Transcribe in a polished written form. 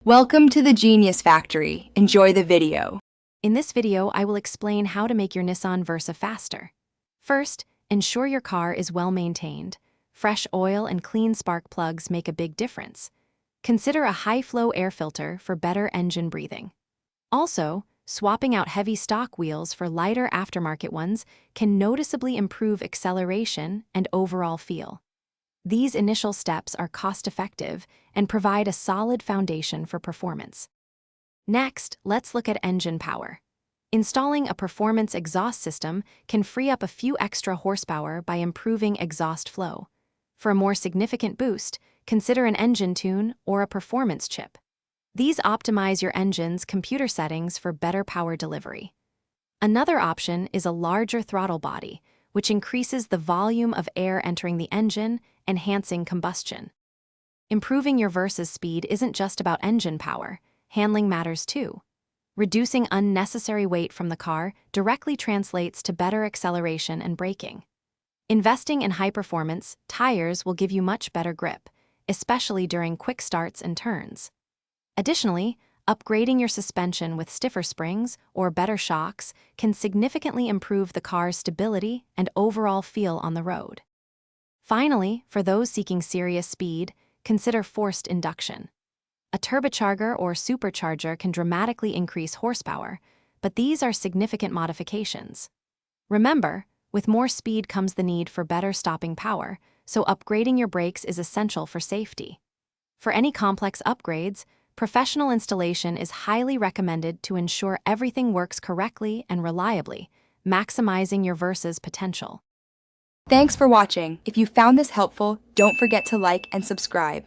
Welcome to the Genius Factory. Enjoy the video. In this video, I will explain how to make your Nissan Versa faster. First, ensure your car is well maintained. Fresh oil and clean spark plugs make a big difference. Consider a high-flow air filter for better engine breathing. Also, swapping out heavy stock wheels for lighter aftermarket ones can noticeably improve acceleration and overall feel. These initial steps are cost-effective and provide a solid foundation for performance. Next, let's look at engine power. Installing a performance exhaust system can free up a few extra horsepower by improving exhaust flow. For a more significant boost, consider an engine tune or a performance chip. These optimize your engine's computer settings for better power delivery. Another option is a larger throttle body, which increases the volume of air entering the engine, enhancing combustion. Improving your Versa's speed isn't just about engine power, handling matters too. Reducing unnecessary weight from the car directly translates to better acceleration and braking. Investing in high-performance tires will give you much better grip, especially during quick starts and turns. Additionally, upgrading your suspension with stiffer springs or better shocks can significantly improve the car's stability and overall feel on the road. Finally, for those seeking serious speed, consider forced induction. A turbocharger or supercharger can dramatically increase horsepower, but these are significant modifications. Remember, with more speed comes the need for better stopping power, so upgrading your brakes is essential for safety. For any complex upgrades, professional installation is highly recommended to ensure everything works correctly and reliably, maximizing your Versa's potential. Thanks for watching. If you found this helpful, don't forget to like and subscribe.